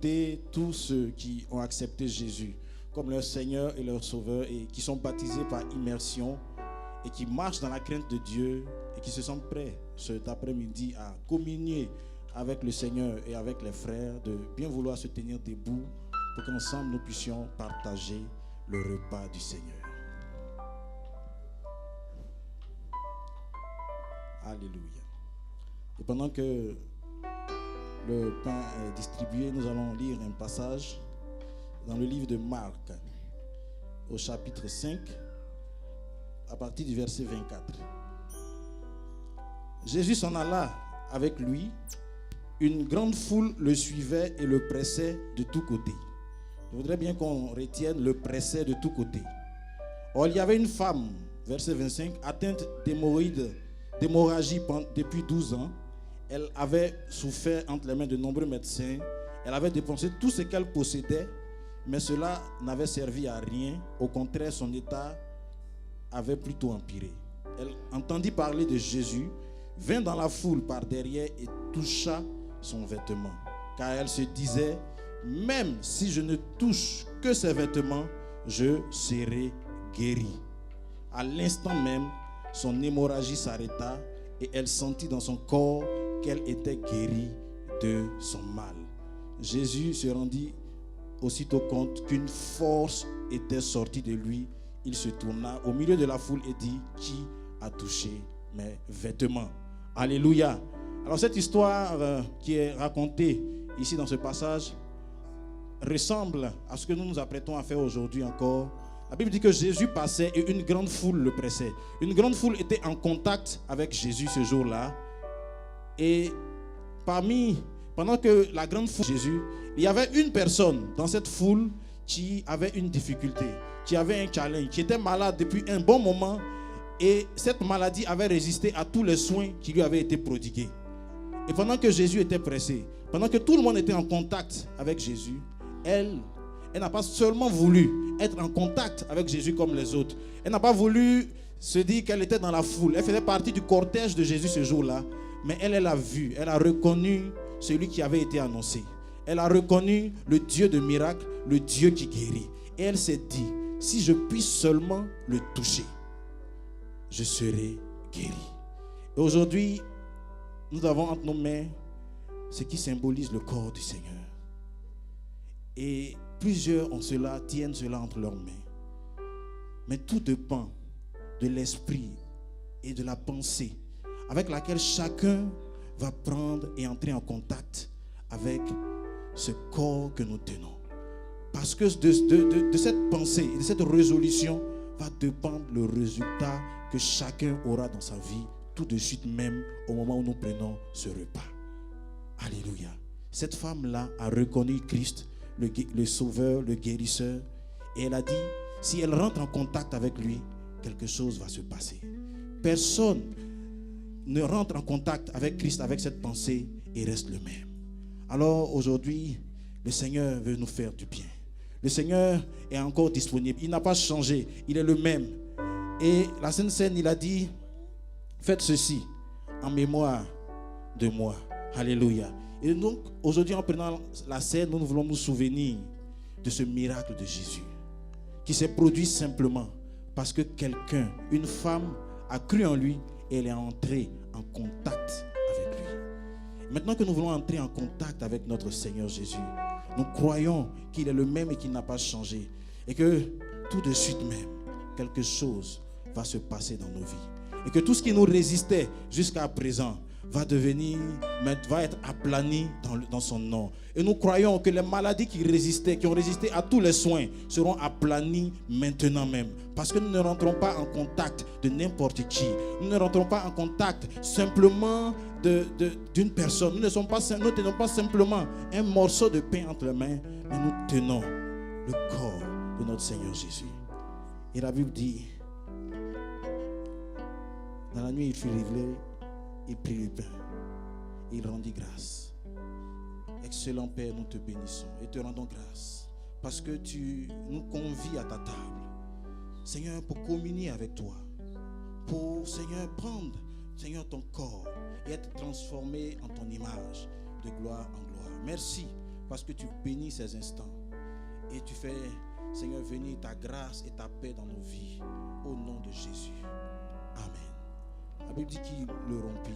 inviter tous ceux qui ont accepté Jésus comme leur Seigneur et leur Sauveur et qui sont baptisés par immersion et qui marchent dans la crainte de Dieu et qui se sentent prêts cet après-midi à communier avec le Seigneur et avec les frères, de bien vouloir se tenir debout pour qu'ensemble nous puissions partager le repas du Seigneur. Alléluia. Et pendant que le pain est distribué, nous allons lire un passage dans le livre de Marc, au chapitre 5, à partir du verset 24. Jésus s'en alla avec lui. Une grande foule le suivait et le pressait de tous côtés. Je voudrais bien qu'on retienne le pressait de tous côtés. Or, il y avait une femme, verset 25, atteinte d'hémorragie depuis 12 ans. Elle avait souffert entre les mains de nombreux médecins. Elle avait dépensé tout ce qu'elle possédait, mais cela n'avait servi à rien. Au contraire, son état avait plutôt empiré. Elle entendit parler de Jésus, vint dans la foule par derrière et toucha son vêtement. Car elle se disait, même si je ne touche que ses vêtements, je serai guérie. À l'instant même, son hémorragie s'arrêta et elle sentit dans son corps qu'elle était guérie de son mal. Jésus se rendit aussitôt compte qu'une force était sortie de lui. Il se tourna au milieu de la foule et dit, qui a touché mes vêtements? Alléluia. Alors cette histoire qui est racontée ici dans ce passage ressemble à ce que nous nous apprêtons à faire aujourd'hui encore. La Bible dit que Jésus passait et une grande foule le pressait. Une grande foule était en contact avec Jésus ce jour-là. Et pendant que la grande foule de Jésus, il y avait une personne dans cette foule qui avait une difficulté, qui avait un challenge, qui était malade depuis un bon moment. Et cette maladie avait résisté à tous les soins qui lui avaient été prodigués. Et pendant que Jésus était pressé, pendant que tout le monde était en contact avec Jésus, elle n'a pas seulement voulu être en contact avec Jésus comme les autres. Elle n'a pas voulu se dire qu'elle était dans la foule. Elle faisait partie du cortège de Jésus ce jour-là. Mais elle a vu, elle a reconnu celui qui avait été annoncé. Elle a reconnu le Dieu de miracles, le Dieu qui guérit. Et elle s'est dit, si je puis seulement le toucher, je serai guéri. Et aujourd'hui, nous avons entre nos mains ce qui symbolise le corps du Seigneur. Et plusieurs tiennent cela entre leurs mains. Mais tout dépend de l'esprit et de la pensée avec laquelle chacun va prendre et entrer en contact avec ce corps que nous tenons. Parce que de cette pensée et de cette résolution va dépendre le résultat que chacun aura dans sa vie tout de suite même au moment où nous prenons ce repas. Alléluia. Cette femme-là a reconnu Christ, le Sauveur, le guérisseur, et elle a dit, si elle rentre en contact avec lui, quelque chose va se passer. Personne ne rentre en contact avec Christ, avec cette pensée, et reste le même. Alors aujourd'hui, le Seigneur veut nous faire du bien. Le Seigneur est encore disponible. Il n'a pas changé. Il est le même. Et la Sainte Seine, il a dit, faites ceci en mémoire de moi. Alléluia. Et donc, aujourd'hui, en prenant la scène, nous voulons nous souvenir de ce miracle de Jésus qui s'est produit simplement parce que quelqu'un, une femme, a cru en lui et elle est entrée en contact avec lui. Maintenant que nous voulons entrer en contact avec notre Seigneur Jésus, nous croyons qu'il est le même et qu'il n'a pas changé. Et que tout de suite même, quelque chose va se passer dans nos vies. Et que tout ce qui nous résistait jusqu'à présent va être aplani dans son nom. Et nous croyons que les maladies qui ont résisté à tous les soins, seront aplanies maintenant même. Parce que nous ne rentrons pas en contact de n'importe qui. Nous ne rentrons pas en contact simplement d'une personne. Nous ne tenons pas simplement un morceau de pain entre les mains, mais nous tenons le corps de notre Seigneur Jésus. Et la Bible dit, dans la nuit il fut révélé, il prit le pain, il rendit grâce. Excellent Père, nous te bénissons et te rendons grâce parce que tu nous convies à ta table, Seigneur, pour communier avec toi, pour, Seigneur, prendre, Seigneur, ton corps et être transformé en ton image de gloire en gloire. Merci parce que tu bénis ces instants. Et tu fais, Seigneur, venir ta grâce et ta paix dans nos vies. Au nom de Jésus. Amen. La Bible dit qu'il le rompit.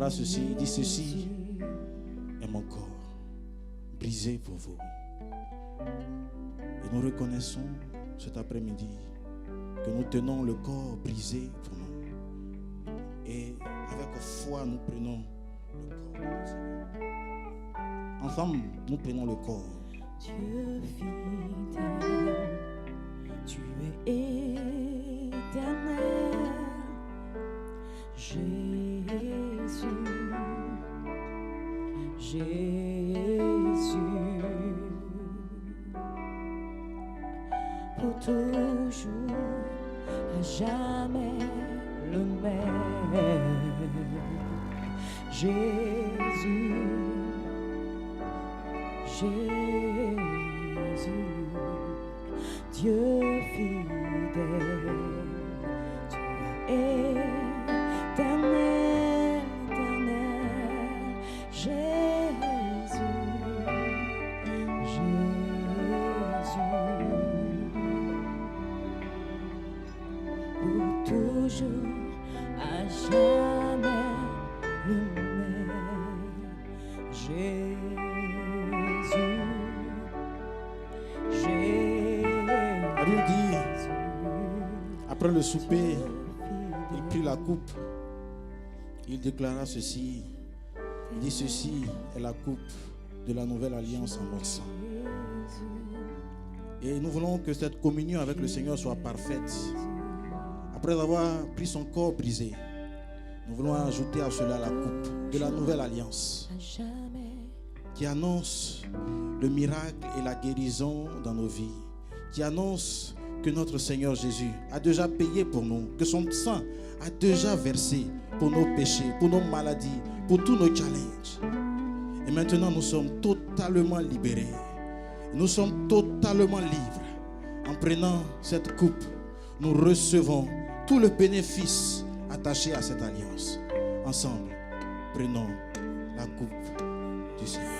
Ceci, il dit ceci est mon corps brisé pour vous. Et nous reconnaissons cet après-midi que nous tenons le corps brisé pour nous. Et avec foi, nous prenons le corps. Ensemble, nous prenons le corps. Dieu fidèle, tu es éternel. Jésus, pour toujours, à jamais le même. Jésus, Dieu fidèle, tu es éternel, Jésus, pour toujours, à jamais le même. Jésus. La Bible dit, après le souper, il prit la coupe. Il déclara ceci. Il dit ceci est la coupe de la nouvelle alliance en mon sang. Et nous voulons que cette communion avec le Seigneur soit parfaite. Après avoir pris son corps brisé, nous voulons ajouter à cela la coupe de la nouvelle alliance qui annonce le miracle et la guérison dans nos vies, qui annonce que notre Seigneur Jésus a déjà payé pour nous, que son sang a déjà versé pour nos péchés, pour nos maladies, pour tous nos challenges. Et maintenant, nous sommes totalement libérés. Nous sommes totalement libres. En prenant cette coupe, nous recevons tout le bénéfice attaché à cette alliance. Ensemble, prenons la coupe du Seigneur.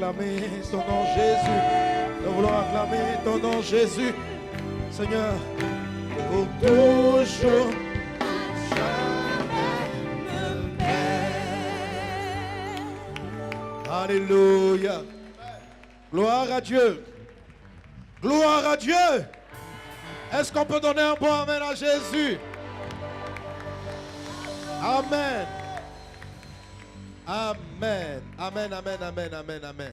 acclamer ton nom, Jésus. Nous voulons acclamer ton nom, Jésus. Seigneur, pour toujours. Alléluia. Gloire à Dieu. Gloire à Dieu. Est-ce qu'on peut donner un bon amen à Jésus? Amen. Amen. Amen, amen, amen, amen, amen.